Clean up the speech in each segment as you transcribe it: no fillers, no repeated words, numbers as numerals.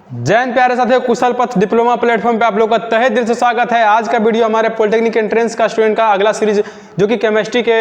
जय हिंद प्यारे साथियों, कुशल पथ डिप्लोमा प्लेटफॉर्म पे आप लोग का तहे दिल से स्वागत है। आज का वीडियो हमारे पॉलिटेक्निक एंट्रेंस का स्टूडेंट का अगला सीरीज जो कि केमिस्ट्री के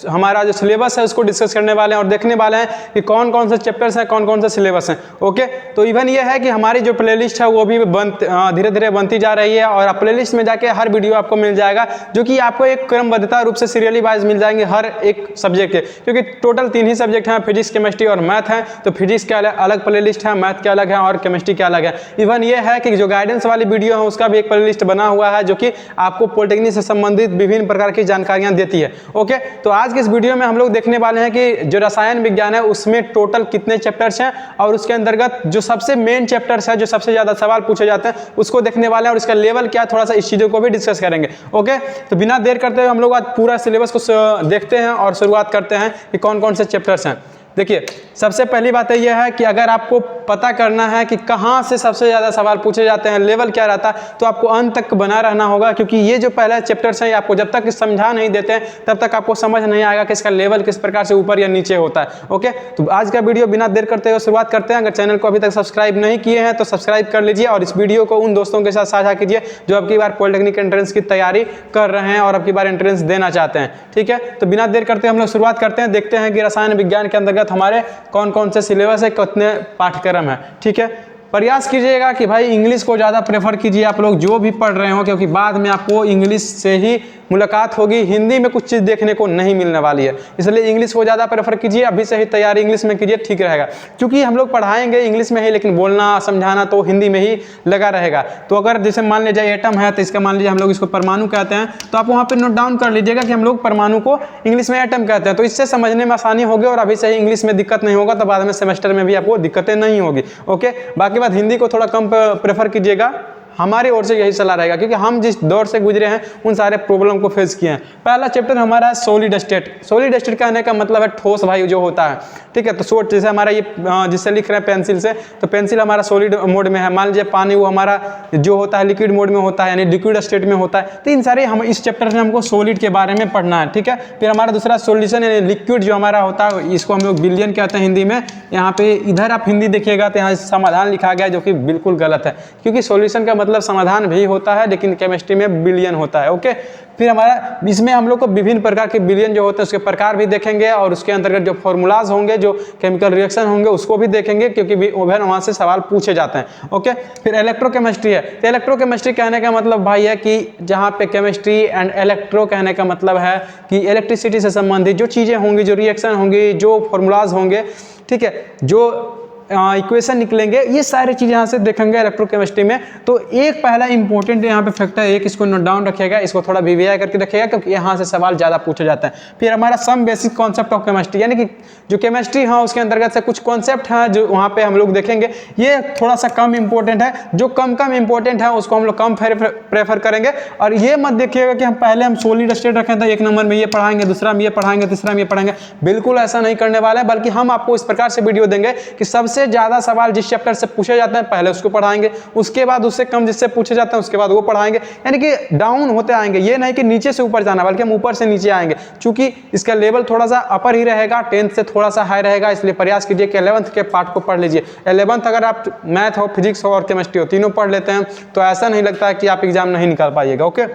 हमारा जो सिलेबस है उसको डिस्कस करने वाले हैं और देखने वाले हैं कि कौन कौन से चैप्टर्स हैं, कौन कौन से सिलेबस हैं। ओके, तो इवन ये है कि हमारी जो प्लेलिस्ट है वो भी धीरे धीरे बनती जा रही है और प्लेलिस्ट में जाके हर वीडियो आपको मिल जाएगा जो कि आपको एक क्रमबद्धता रूप से सीरियली वाइज मिल जाएंगे हर एक सब्जेक्ट के, क्योंकि टोटल 3 ही सब्जेक्ट हैं, फिजिक्स, केमिस्ट्री और मैथ है। तो फिजिक्स के अलग प्ले लिस्ट है, मैथ के अलग है और केमिस्ट्री के अलग है। इवन ये है कि जो गाइडेंस वाली वीडियो है उसका भी एक प्ले लिस्ट बना हुआ है जो कि आपको पॉलिटेक्निक से संबंधित विभिन्न प्रकार की जानकारियां देती है। ओके, तो आज के इस वीडियो में हम लोग देखने वाले हैं कि जो रसायन विज्ञान है उसमें टोटल कितने चैप्टर्स हैं और उसके अंतर्गत जो सबसे मेन चैप्टर्स है, जो सबसे ज्यादा सवाल पूछे जाते हैं उसको देखने वाले हैं और इसका लेवल क्या है, थोड़ा सा इस चीजों को भी डिस्कस करेंगे। ओके, तो बिना देर करते हुए हम लोग आज पूरा सिलेबस को देखते हैं और शुरुआत करते हैं कि कौन कौन से चैप्टर्स हैं। देखिए, सबसे पहली बात यह है कि अगर आपको पता करना है कि कहाँ से सबसे ज़्यादा सवाल पूछे जाते हैं, लेवल क्या रहता है, तो आपको अंत तक बना रहना होगा, क्योंकि ये जो पहला चैप्टर्स है आपको जब तक समझा नहीं देते हैं तब तक आपको समझ नहीं आएगा कि इसका लेवल किस प्रकार से ऊपर या नीचे होता है। ओके, तो आज का वीडियो बिना देर करते हुए शुरुआत करते हैं। अगर चैनल को अभी तक सब्सक्राइब नहीं किए हैं तो सब्सक्राइब कर लीजिए और इस वीडियो को उन दोस्तों के साथ साझा कीजिए जो अब की बार पॉलिटेक्निक एंट्रेंस की तैयारी कर रहे हैं और अब की बार एंट्रेंस देना चाहते हैं। ठीक है, तो बिना देर करते हम लोग शुरुआत करते हैं, देखते हैं कि रसायन विज्ञान के अंतर्गत हमारे कौन कौन से सिलेबस है, कितने पाठ्यक्रम है। ठीक है, प्रयास कीजिएगा कि भाई इंग्लिश को ज़्यादा प्रेफर कीजिए आप लोग जो भी पढ़ रहे हो, क्योंकि बाद में आपको इंग्लिश से ही मुलाकात होगी, हिंदी में कुछ चीज़ देखने को नहीं मिलने वाली है, इसलिए इंग्लिश को ज़्यादा प्रेफर कीजिए। अभी से ही तैयारी इंग्लिश में कीजिए, ठीक रहेगा, क्योंकि हम लोग पढ़ाएंगे इंग्लिश में ही लेकिन बोलना समझाना तो हिंदी में ही लगा रहेगा। तो अगर जैसे मान लीजिए एटम है तो इसका मान लीजिए हम लोग इसको परमाणु कहते हैं, तो आप वहाँ पर नोट डाउन कर लीजिएगा कि हम लोग परमाणु को इंग्लिश में एटम कहते हैं, तो इससे समझने में आसानी होगी और अभी से ही इंग्लिश में दिक्कत नहीं होगा, तो बाद में सेमेस्टर में भी आपको दिक्कतें नहीं होगी। ओके, बाकी बात हिंदी को थोड़ा कम प्रेफर कीजिएगा, हमारी ओर से यही सलाह रहेगा, क्योंकि हम जिस दौर से गुजरे हैं उन सारे प्रॉब्लम को फेस किए हैं। पहला चैप्टर हमारा है सॉलिड स्टेट। सॉलिड स्टेट कहने का मतलब है ठोस वायु जो होता है। ठीक है, तो सोच जैसे हमारा ये जिससे लिख रहे हैं पेंसिल से, तो पेंसिल हमारा सॉलिड मोड में है। मान लीजिए पानी वो हमारा जो होता है लिक्विड मोड में होता है, यानी लिक्विड स्टेट में होता है। तो इन सारे हम इस चैप्टर में हमको सॉलिड के बारे में पढ़ना है। ठीक है, फिर हमारा दूसरा सॉल्यूशन यानी लिक्विड जो हमारा होता है, इसको हम लोग विलयन कहते हैं हिंदी में। यहाँ पे इधर आप हिंदी देखिएगा तो यहाँ समाधान लिखा गया जो कि बिल्कुल गलत है, क्योंकि सॉल्यूशन का मतलब समाधान भी होता है लेकिन केमिस्ट्री में विलयन होता है। ओके, फिर हमारा इसमें हम लोग को विभिन्न प्रकार के विलयन जो होते हैं उसके प्रकार भी देखेंगे और उसके अंतर्गत जो फॉर्मूलाज होंगे, जो केमिकल रिएक्शन होंगे उसको भी देखेंगे, क्योंकि ओवन वहाँ से सवाल पूछे जाते हैं। ओके, फिर इलेक्ट्रोकेमिस्ट्री है। तो इलेक्ट्रोकेमिस्ट्री कहने का मतलब भाई है कि जहाँ पे केमिस्ट्री एंड इलेक्ट्रो कहने का मतलब है कि इलेक्ट्रिसिटी से संबंधित जो चीज़ें होंगी, जो रिएक्शन होंगी, जो फॉर्मूलाज होंगे, ठीक है, जो इक्वेशन निकलेंगे, ये सारी चीज़ यहाँ से देखेंगे इलेक्ट्रोकेमिस्ट्री में। तो एक पहला इंपॉर्टेंट यहाँ पे फैक्टर एक इसको नोट डाउन रखिएगा, इसको थोड़ा वीवीआई करके रखिएगा, क्योंकि यहाँ से सवाल ज़्यादा पूछे जाते हैं। फिर हमारा some basic concept of chemistry, यानी कि जो केमिस्ट्री है उसके अंतर्गत से कुछ कॉन्सेप्ट हैं जो वहाँ पे हम लोग देखेंगे। ये थोड़ा सा कम इंपॉर्टेंट है, जो कम इंपॉर्टेंट है उसको हम लोग कम प्रेफर करेंगे। और ये मत देखिएगा कि हम पहले हम सॉलिड स्टेट रखें तो 1 नंबर में ये पढ़ाएंगे, दूसरा में ये पढ़ाएंगे, तीसरा में ये पढ़ाएंगे। बिल्कुल ऐसा नहीं करने वाला है, बल्कि हम आपको इस प्रकार से वीडियो देंगे कि सबसे ज़्यादा सवाल जिस चैप्टर से पूछे जाते हैं पहले उसको पढ़ाएंगे, उसके बाद उससे कम जिससे पूछे जाते हैं उसके बाद वो पढ़ाएंगे, यानी कि डाउन होते आएंगे। ये नहीं कि नीचे से ऊपर जाना, बल्कि हम ऊपर से नीचे आएंगे, क्योंकि इसका लेवल थोड़ा सा अपर ही रहेगा, 10th से थोड़ा सा हाई रहेगा। इसलिए प्रयास कीजिए कि 11th के पार्ट को पढ़ लीजिए। 11th अगर आप मैथ हो, फिजिक्स हो और केमिस्ट्री हो, तीनों पढ़ लेते हैं तो ऐसा नहीं लगता है कि आप एग्जाम नहीं निकाल पाइएगा। ओके,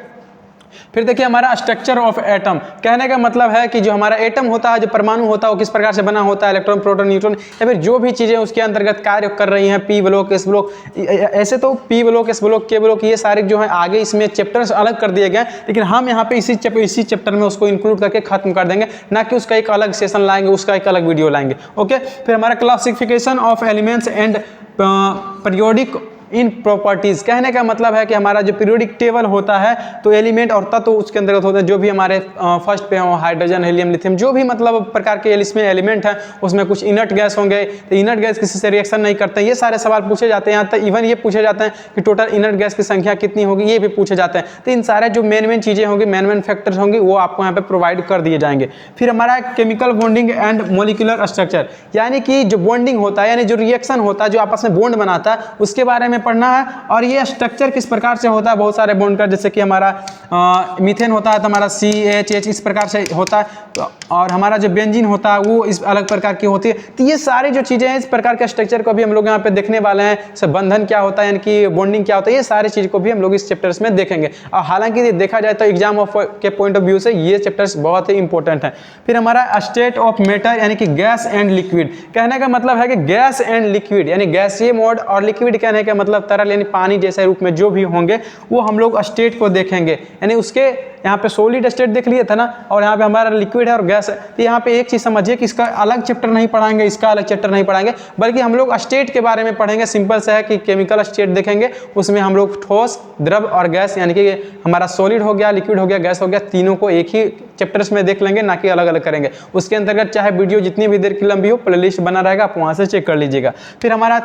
फिर देखिए हमारा स्ट्रक्चर ऑफ एटम कहने का मतलब है कि जो हमारा एटम होता है, जो परमाणु होता है, वो किस प्रकार से बना होता है, इलेक्ट्रॉन, प्रोटॉन, न्यूट्रॉन, या फिर जो भी चीज़ें उसके अंतर्गत कार्य कर रही हैं, पी ब्लॉक, एस ब्लॉक। ऐसे तो पी ब्लॉक, एस ब्लॉक, के ब्लॉक, ये सारे जो है आगे इसमें चैप्टर्स अलग कर दिए गए, लेकिन हम यहाँ पे इसी चैप्टर में उसको इंक्लूड करके खत्म कर देंगे, ना कि उसका एक अलग सेशन लाएंगे, उसका एक अलग वीडियो लाएंगे। ओके, फिर हमारा classification of elements and periodic in properties कहने का मतलब है कि हमारा जो पीरियोडिक टेबल होता है, तो एलिमेंट और तत्व उसके अंतर्गत होते हैं, जो भी हमारे फर्स्ट पे हो, हाइड्रोजन, हीलियम, लिथियम, जो भी मतलब प्रकार के इसमें एलिमेंट हैं, उसमें कुछ इनर्ट गैस होंगे, तो इनर्ट गैस किसी से रिएक्शन नहीं करते हैं। ये सारे सवाल पूछे जाते हैं। यहाँ तक इवन ये पूछे जाते हैं कि टोटल इनर्ट गैस की संख्या कितनी होगी, ये भी पूछे जाते हैं। तो इन सारे जो मेन चीज़ें होंगी, मेन फैक्टर्स होंगी, वो आपको यहाँ पे प्रोवाइड कर दिए जाएंगे। फिर हमारा chemical bonding and molecular structure, यानी कि जो बॉन्डिंग होता है, यानी जो रिएक्शन होता है, जो आपस में बॉन्ड बनाता है, उसके बारे में पढ़ना है। और ये स्ट्रक्चर किस प्रकार से होता है, बहुत सारे बॉन्ड का, जैसे कि हमारा मीथेन होता है तो हमारा CH इस प्रकार से होता है, तो और हमारा जो बेंजीन होता है वो इस अलग प्रकार की होती है। तो ये सारी जो चीज़ें हैं, इस प्रकार के स्ट्रक्चर को भी हम लोग यहाँ पे देखने वाले हैं। सब बंधन क्या होता है, यानी कि बॉन्डिंग क्या होता है, ये सारी चीज़ को भी हम लोग इस चैप्टर्स में देखेंगे। और हालांकि देखा जाए तो एग्जाम के पॉइंट ऑफ व्यू से ये चैप्टर्स बहुत ही इंपॉर्टेंट है। फिर हमारा स्टेट ऑफ मैटर यानी कि गैस एंड लिक्विड, कहने का मतलब है कि गैस एंड लिक्विड यानी गैसीय मोड, और लिक्विड कहने का मतलब तरल यानी पानी जैसे रूप में जो भी होंगे वो हम लोग स्टेट को देखेंगे। यानी उसके यहाँ पे सॉलिड स्टेट देख लिए था ना, और यहाँ पे हमारा लिक्विड है और गैस है। तो यहाँ पे एक चीज़ समझिए कि इसका अलग चैप्टर नहीं पढ़ाएंगे, इसका अलग चैप्टर नहीं पढ़ाएंगे, बल्कि हम लोग स्टेट के बारे में पढ़ेंगे। सिंपल से है कि केमिकल स्टेट देखेंगे, उसमें हम लोग ठोस, द्रव और गैस यानी कि हमारा सॉलिड हो गया, लिक्विड हो गया, गैस हो गया, तीनों को एक ही चैप्टर्स में देख लेंगे, ना कि अलग अलग करेंगे। उसके अंतर्गत चाहे वीडियो जितनी भी देर की लंबी हो, प्लेलिस्ट बना रहेगा, आप वहाँ से चेक कर लीजिएगा। फिर हमारा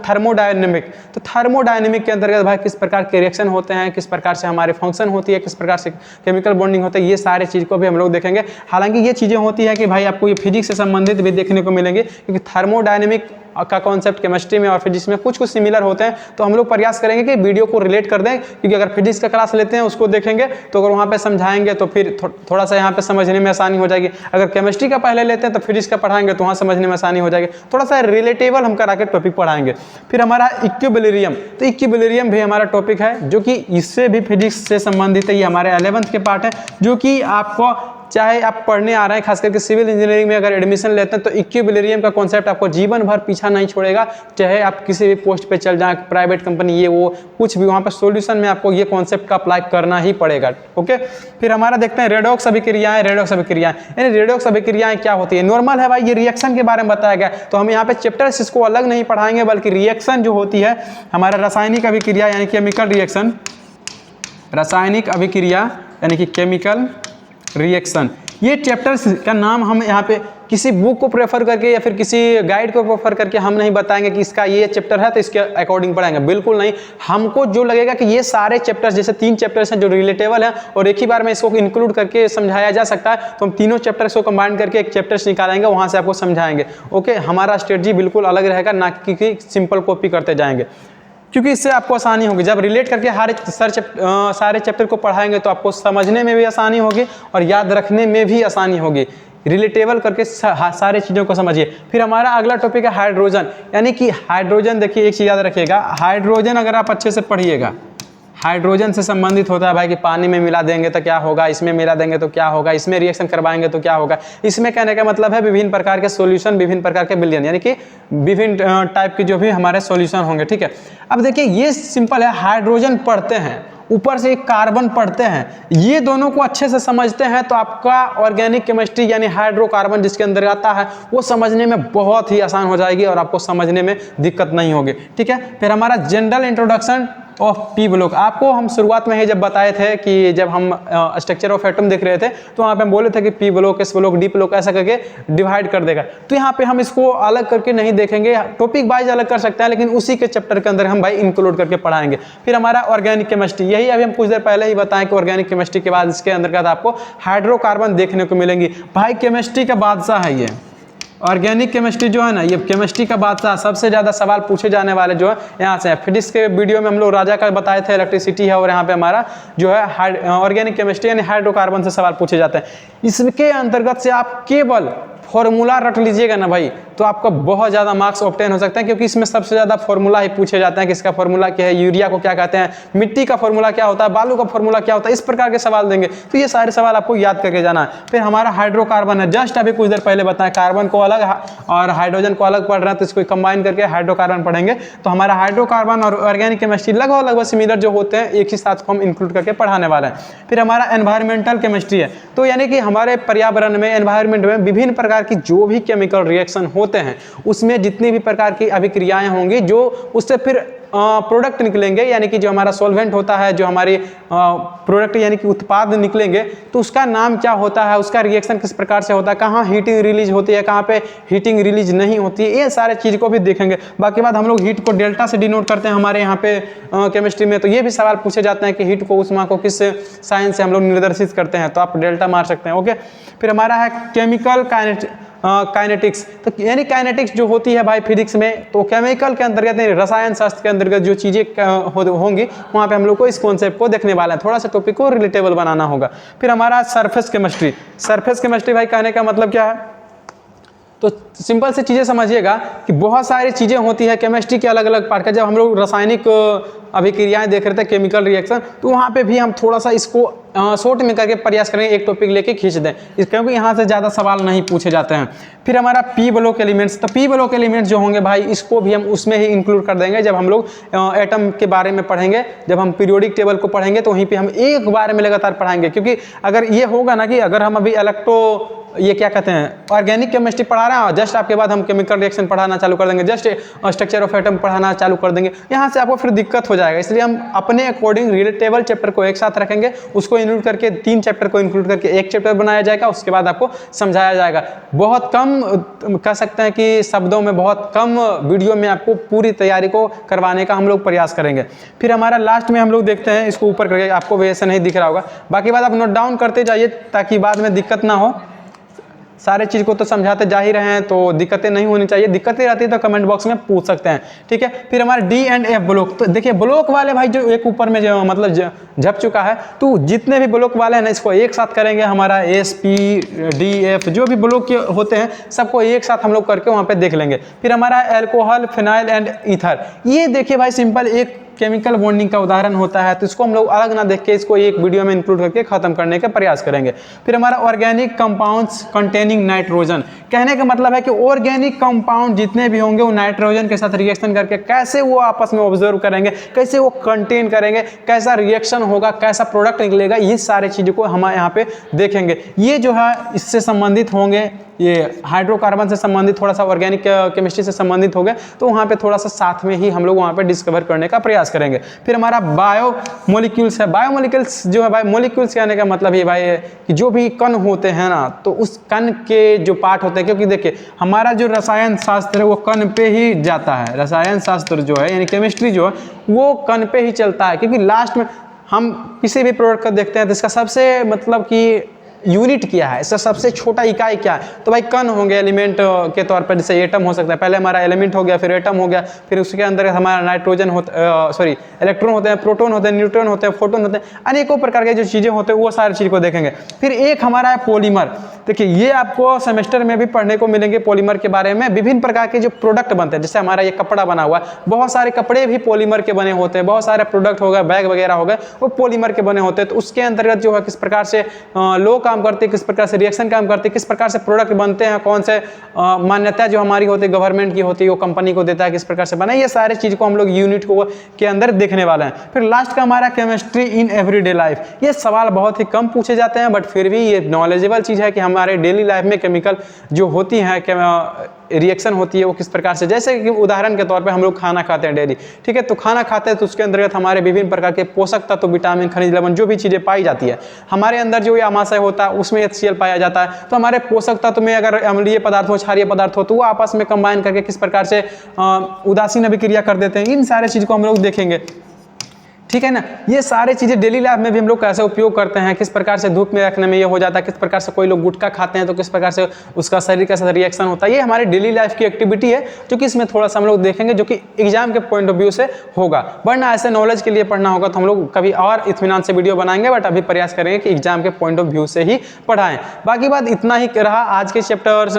थर्मोडायनेमिक, तो थर्मोडायनेमिक के अंतर्गत भाई किस प्रकार के रिएक्शन होते हैं, किस प्रकार से हमारे फंक्शन होती है, किस प्रकार से केमिकल बॉन्डिंग होता है, ये सारे चीज़ को भी हम लोग देखेंगे। हालांकि ये चीज़ें होती है कि भाई आपको ये फिजिक्स से संबंधित भी देखने को मिलेंगे, क्योंकि थर्मोडायनेमिक का कॉन्सेप्ट केमिस्ट्री में और फिजिक्स में कुछ सिमिलर होते हैं। तो हम लोग प्रयास करेंगे कि वीडियो को रिलेट कर दें, क्योंकि अगर फिजिक्स का क्लास लेते हैं उसको देखेंगे तो अगर वहाँ पे समझाएंगे तो फिर थोड़ा सा यहाँ पे समझने में आसानी हो जाएगी। अगर केमिस्ट्री का पहले लेते हैं तो फिजिक्स का पढ़ाएंगे तो वहाँ समझने में आसानी हो जाएगी। थोड़ा सा रिलेटेबल हम करा के टॉपिक पढ़ाएंगे। फिर हमारा इक्विलिब्रियम, तो इक्विलिब्रियम भी हमारा टॉपिक है जो कि इससे भी फिजिक्स से संबंधित है। ये हमारे 11th के पार्ट है, जो कि आपको चाहे आप पढ़ने आ रहे हैं, खास करके सिविल इंजीनियरिंग में अगर एडमिशन लेते हैं तो इक्विलिब्रियम का कॉन्सेप्ट आपको जीवन भर पीछा नहीं छोड़ेगा। चाहे आप किसी भी पोस्ट पे चल जाएं, प्राइवेट कंपनी, ये वो कुछ भी, वहाँ पर सॉल्यूशन में आपको ये कॉन्सेप्ट का अप्लाई करना ही पड़ेगा। ओके, फिर हमारा देखते हैं रेडॉक्स अभिक्रियाएं। रेडॉक्स अभिक्रियाएं यानी रेडॉक्स अभिक्रियाएं क्या होती है? नॉर्मल है भाई, ये रिएक्शन के बारे में बताया गया, तो हम यहाँ पे चैप्टर्स इसको अलग नहीं पढ़ाएंगे, बल्कि रिएक्शन जो होती है हमारा रासायनिक अभिक्रिया यानी केमिकल रिएक्शन, रासायनिक अभिक्रिया यानी कि केमिकल रिएक्शन, ये चैप्टर्स का नाम हम यहाँ पे किसी बुक को प्रेफर करके या फिर किसी गाइड को प्रेफर करके हम नहीं बताएंगे कि इसका ये चैप्टर है तो इसके अकॉर्डिंग पढ़ाएंगे, बिल्कुल नहीं। हमको जो लगेगा कि ये सारे चैप्टर्स, जैसे 3 चैप्टर्स हैं जो रिलेटेबल हैं और एक ही बार में इसको इंक्लूड करके समझाया जा सकता है, तो हम तीनों चैप्टर्स को कंबाइन करके एक चैप्टर्स निकालेंगे, वहाँ से आपको समझाएंगे। ओके, हमारा स्ट्रेटजी बिल्कुल अलग रहेगा, ना कि सिंपल कॉपी करते जाएंगे, क्योंकि इससे आपको आसानी होगी। जब रिलेट करके सारे चैप्टर को पढ़ाएंगे तो आपको समझने में भी आसानी होगी और याद रखने में भी आसानी होगी। रिलेटेबल करके सारे चीज़ों को समझिए। फिर हमारा अगला टॉपिक है हाइड्रोजन, यानी कि हाइड्रोजन, देखिए एक चीज़ याद रखिएगा, हाइड्रोजन अगर आप अच्छे से पढ़िएगा, हाइड्रोजन से संबंधित होता है भाई कि पानी में मिला देंगे तो क्या होगा, इसमें मिला देंगे तो क्या होगा, इसमें रिएक्शन करवाएंगे तो क्या होगा। इसमें कहने का मतलब है विभिन्न प्रकार के सॉल्यूशन, विभिन्न प्रकार के विलयन, यानी कि विभिन्न टाइप के जो भी हमारे सॉल्यूशन होंगे। ठीक है, अब देखिए ये सिंपल है, हाइड्रोजन पढ़ते हैं, ऊपर से एक कार्बन पढ़ते हैं, ये दोनों को अच्छे से समझते हैं तो आपका ऑर्गेनिक केमिस्ट्री यानी हाइड्रोकार्बन जिसके अंदर आता है वो समझने में बहुत ही आसान हो जाएगी और आपको समझने में दिक्कत नहीं होगी। ठीक है, फिर हमारा general introduction of P block, आपको हम शुरुआत में ही जब बताए थे कि जब हम स्ट्रक्चर ऑफ एटम देख रहे थे तो वहाँ पे हम बोले थे कि P block, S block, D block ऐसा करके डिवाइड कर देगा। तो यहाँ पे हम इसको अलग करके नहीं देखेंगे, टॉपिक वाइज अलग कर सकते हैं, लेकिन उसी के चैप्टर के अंदर हम भाई इंक्लूड करके पढ़ाएंगे। फिर हमारा ऑर्गेनिक केमिस्ट्री, यही अभी हम कुछ देर पहले ही बताएं कि ऑर्गेनिक केमिस्ट्री के बाद इसके अंतर्गत आपको हाइड्रोकार्बन देखने को मिलेंगी। भाई केमिस्ट्री का बादशाह है ये ऑर्गेनिक केमिस्ट्री जो है ना, ये केमिस्ट्री का बादशाह, सबसे ज़्यादा सवाल पूछे जाने वाले जो है यहाँ से है। फिजिक्स के वीडियो में हम लोग राजा का बताए थे, इलेक्ट्रिसिटी है, और यहाँ पे हमारा जो है ऑर्गेनिक केमिस्ट्री यानी हाइड्रोकार्बन से सवाल पूछे जाते हैं। इसके अंतर्गत से आप केवल फॉर्मूला रट लीजिएगा ना भाई, तो आपका बहुत ज़्यादा मार्क्स ऑब्टेन हो सकते हैं, क्योंकि इसमें सबसे ज़्यादा फॉर्मूला ही पूछे जाते हैं कि इसका फॉर्मूला क्या है, यूरिया को क्या कहते हैं, मिट्टी का फॉर्मूला क्या होता है, बालू का फॉर्मूला क्या होता है, इस प्रकार के सवाल देंगे। तो ये सारे सवाल आपको याद करके जाना है। फिर हमारा हाइड्रोकार्बन है, जस्ट अभी कुछ देर पहले बताया, कार्बन को अलग और हाइड्रोजन को अलग पढ़ रहे हैं, तो इसको कंबाइन करके हाइड्रोकार्बन पढ़ेंगे। तो हमारा हाइड्रोकार्बन और ऑर्गेनिक केमिस्ट्री लगभग सिमिलर जो होते हैं, एक ही साथ हम इंक्लूड करके पढ़ाने वाले हैं। फिर हमारा एनवायरमेंटल केमिस्ट्री है, तो यानी कि हमारे पर्यावरण में, एनवायरमेंट में विभिन्न प्रकार की जो भी केमिकल रिएक्शन होते हैं उसमें जितनी भी प्रकार की अभिक्रियाएं होंगी, जो उससे फिर प्रोडक्ट निकलेंगे, यानी कि जो हमारा सॉल्वेंट होता है, जो हमारी प्रोडक्ट यानी कि उत्पाद निकलेंगे, तो उसका नाम क्या होता है, उसका रिएक्शन किस प्रकार से होता है, कहाँ हीटिंग रिलीज होती है, कहाँ पे हीटिंग रिलीज नहीं होती है, ये सारे चीज़ को भी देखेंगे। बाकी बात हम लोग हीट को डेल्टा से डिनोट करते हैं हमारे यहाँ पे केमिस्ट्री में, तो ये भी सवाल पूछे जाते हैं कि हीट को, उष्मा को किस साइन से हम लोग निर्देशित करते हैं, तो आप डेल्टा मार सकते हैं। ओके, फिर हमारा है केमिकल काइनेटिक्स। तो यानी काइनेटिक्स जो होती है भाई फिजिक्स में, तो केमिकल के अंतर्गत रसायन शास्त्र के अंतर्गत जो चीज़ें होंगी वहाँ पे हम लोग को इस कॉन्सेप्ट को देखने वाला है, थोड़ा सा टॉपिक को रिलेटेबल बनाना होगा। फिर हमारा सरफेस केमिस्ट्री। सरफेस केमिस्ट्री भाई कहने का मतलब क्या है, तो सिंपल से चीज़ें समझिएगा कि बहुत सारी चीज़ें होती है केमिस्ट्री के अलग अलग पार्ट का। जब हम लोग रासायनिक अभिक्रियाएं देख रहे थे, केमिकल रिएक्शन, तो वहाँ पे भी हम थोड़ा सा इसको शॉर्ट में करके प्रयास करेंगे, एक टॉपिक लेके खींच दें, क्योंकि यहाँ से ज़्यादा सवाल नहीं पूछे जाते हैं। फिर हमारा पी ब्लॉक एलिमेंट्स। तो पी ब्लॉक एलिमेंट्स जो होंगे भाई, इसको भी हम उसमें ही इंक्लूड कर देंगे जब हम लोग एटम के बारे में पढ़ेंगे। जब हम पीरियोडिक टेबल को पढ़ेंगे तो वहीं पे हम एक बार में लगातार पढ़ाएंगे, क्योंकि अगर ये होगा ना कि अगर हम अभी ये क्या कहते हैं ऑर्गेनिक केमिस्ट्री पढ़ा रहे हैं और जस्ट आपके बाद हम केमिकल रिएक्शन पढ़ाना चालू कर देंगे, जस्ट स्ट्रक्चर ऑफ एटम पढ़ाना चालू कर देंगे, यहाँ से आपको फिर दिक्कत हो जाएगा। इसलिए हम अपने अकॉर्डिंग रिलेटेबल चैप्टर को एक साथ रखेंगे, उसको इंक्लूड करके 3 चैप्टर को इंक्लूड करके एक चैप्टर बनाया जाएगा, उसके बाद आपको समझाया जाएगा। बहुत कम कह सकते हैं कि शब्दों में, बहुत कम वीडियो में आपको पूरी तैयारी को करवाने का हम लोग प्रयास करेंगे। फिर हमारा लास्ट में हम लोग देखते हैं, इसको ऊपर करके, आपको वैसे नहीं दिख रहा होगा, बाकी बात आप नोट डाउन करते जाइए ताकि बाद में दिक्कत ना हो। सारे चीज़ को तो समझाते जा ही रहे हैं तो दिक्कतें नहीं होनी चाहिए, दिक्कतें रहती है तो कमेंट बॉक्स में पूछ सकते हैं, ठीक है। फिर हमारे डी एंड एफ ब्लॉक। तो देखिए ब्लॉक वाले भाई जो एक ऊपर में जो मतलब झप चुका है, तो जितने भी ब्लॉक वाले हैं ना इसको एक साथ करेंगे। हमारा एस पी डी एफ जो भी ब्लॉक होते हैं सबको एक साथ हम लोग करके वहाँ पे देख लेंगे। फिर हमारा एल्कोहल, फिनाइल एंड ईथर। ये देखिए भाई सिंपल एक केमिकल बॉन्डिंग का उदाहरण होता है, तो इसको हम लोग अलग ना देख के इसको एक वीडियो में इंक्लूड करके खत्म करने का प्रयास करेंगे। फिर हमारा ऑर्गेनिक कंपाउंड्स कंटेनिंग नाइट्रोजन। कहने का मतलब है कि ऑर्गेनिक कंपाउंड जितने भी होंगे वो नाइट्रोजन के साथ रिएक्शन करके कैसे वो आपस में ऑब्जर्व करेंगे, कैसे वो कंटेन करेंगे, कैसा रिएक्शन होगा, कैसा प्रोडक्ट निकलेगा, ये सारी चीज़ों को हम यहाँ पे देखेंगे। ये जो है इससे संबंधित होंगे, ये हाइड्रोकार्बन से संबंधित, थोड़ा सा ऑर्गेनिक केमिस्ट्री से संबंधित हो गए, तो वहाँ पे थोड़ा सा साथ में ही हम लोग वहाँ पे डिस्कवर करने का प्रयास करेंगे। फिर हमारा बायो मोलिक्यूल्स है। बायो मोलिक्यूल्स जो है भाई, मोलिक्यूल्स कहने का मतलब ये भाई है कि जो भी कण होते हैं ना, तो उस कण के जो पार्ट होते हैं, क्योंकि देखिए हमारा जो रसायन शास्त्र है वो कण पे ही जाता है। रसायन शास्त्र जो है यानी केमिस्ट्री जो है वो कण पे ही चलता है, क्योंकि लास्ट में हम किसी भी प्रोडक्ट को देखते हैं तो इसका सबसे मतलब कि यूनिट क्या है, इसका सबसे छोटा इकाई क्या है, तो भाई कण होंगे एलिमेंट के तौर पर। जैसे एटम हो सकता है, पहले हमारा एलिमेंट हो गया, फिर एटम हो गया, फिर उसके अंदर हमारा नाइट्रोजन इलेक्ट्रॉन होते हैं, प्रोटॉन होते हैं, न्यूट्रॉन होते हैं, फोटोन होते हैं, अनेकों प्रकार के जो चीज़ें होते हैं वो सारी चीज़ को देखेंगे। फिर एक हमारा है पॉलीमर। देखिए ये आपको सेमेस्टर में भी पढ़ने को मिलेंगे पॉलीमर के बारे में। विभिन्न प्रकार के जो प्रोडक्ट बनते हैं, जैसे हमारा ये कपड़ा बना हुआ है, बहुत सारे कपड़े भी पॉलीमर के बने होते हैं, बहुत सारे प्रोडक्ट हो गए, बैग वगैरह हो गए, वो पॉलीमर के बने होते हैं। तो उसके अंतर्गत जो है किस प्रकार से लो काम करते हैं, किस प्रकार से रिएक्शन काम करते हैं, किस प्रकार से प्रोडक्ट बनते हैं, कौन से मान्यता जो हमारी होती है गवर्नमेंट की होती है वो कंपनी को देता है, किस प्रकार से बना, ये सारे चीज़ को हम लोग यूनिट को के अंदर देखने वाले हैं। फिर लास्ट का हमारा केमिस्ट्री इन एवरीडे लाइफ। ये सवाल बहुत ही कम पूछे जाते हैं, बट फिर भी ये नॉलेजेबल चीज़ है कि हमारे डेली लाइफ में केमिकल जो होती हैं, रिएक्शन होती है वो किस प्रकार से, जैसे कि उदाहरण के तौर पे हम लोग खाना खाते हैं डेली, ठीक है, तो खाना खाते हैं तो उसके अंतर्गत हमारे विभिन्न प्रकार के पोषक तत्व, विटामिन, खनिज लवण, जो भी चीज़ें पाई जाती है हमारे अंदर, जो ये आमाशय होता है उसमें HCl पाया जाता है। तो हमारे पोषक तत्व में अगर अम्लीय पदार्थ हो, क्षारीय पदार्थ हो, तो वो आपस में कंबाइन करके किस प्रकार से उदासीन अभिक्रिया कर देते हैं, इन सारे चीज़ को हम लोग देखेंगे, ठीक है ना। ये सारे चीज़ें डेली लाइफ में भी हम लोग कैसे उपयोग करते हैं, किस प्रकार से धूप में रखने में ये हो जाता है, किस प्रकार से कोई लोग गुटखा खाते हैं तो किस प्रकार से उसका शरीर के साथ रिएक्शन होता है, ये हमारे डेली लाइफ की एक्टिविटी है जो कि इसमें थोड़ा सा हम लोग देखेंगे, जो कि एग्जाम के पॉइंट ऑफ व्यू से होगा। वरना ऐसे नॉलेज के लिए पढ़ना होगा तो हम लोग कभी और इत्मीनान से वीडियो बनाएंगे, बट अभी प्रयास करेंगे कि एग्जाम के पॉइंट ऑफ व्यू से ही पढ़ाएं। बाकी बात इतना ही रहा, आज के चैप्टर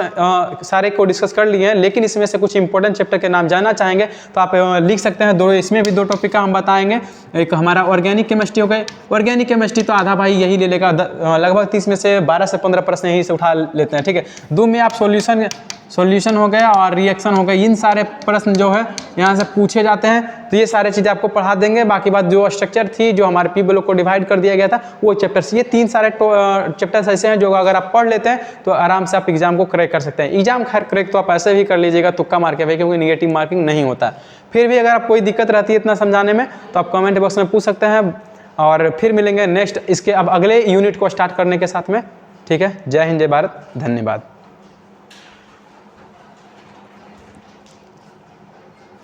सारे को डिस्कस कर लिए हैं, लेकिन इसमें से कुछ इंपॉर्टेंट चैप्टर के नाम जानना चाहेंगे तो आप लिख सकते हैं। इसमें भी 2 टॉपिक का हम बताएंगे। एक हमारा ऑर्गेनिक केमिस्ट्री हो गए, ऑर्गेनिक केमिस्ट्री तो आधा भाई यही ले लेगा, लगभग 30 में से 12 से 15 प्रश्न यहीं से उठा लेते हैं, ठीक है। 2 में आप सॉल्यूशन हो गया और रिएक्शन हो गया, इन सारे प्रश्न जो है यहाँ से पूछे जाते हैं, तो ये सारे चीज़ें आपको पढ़ा देंगे। बाकी बात जो स्ट्रक्चर थी, जो हमारे पी ब्लॉक को डिवाइड कर दिया गया था, वो चैप्टर्स, ये 3 सारे चैप्टर्स ऐसे हैं जो अगर आप पढ़ लेते हैं तो आराम से आप एग्जाम को क्रैक कर सकते हैं। एग्जाम खैर क्रैक तो आप ऐसे भी कर लीजिएगा, तुक्का मार के भाई, क्योंकि निगेटिव मार्किंग नहीं होता है। फिर भी अगर आप कोई दिक्कत रहती है इतना समझाने में तो आप कमेंट बॉक्स में पूछ सकते हैं, और फिर मिलेंगे नेक्स्ट इसके अब अगले यूनिट को स्टार्ट करने के साथ में, ठीक है। जय हिंद, जय भारत, धन्यवाद।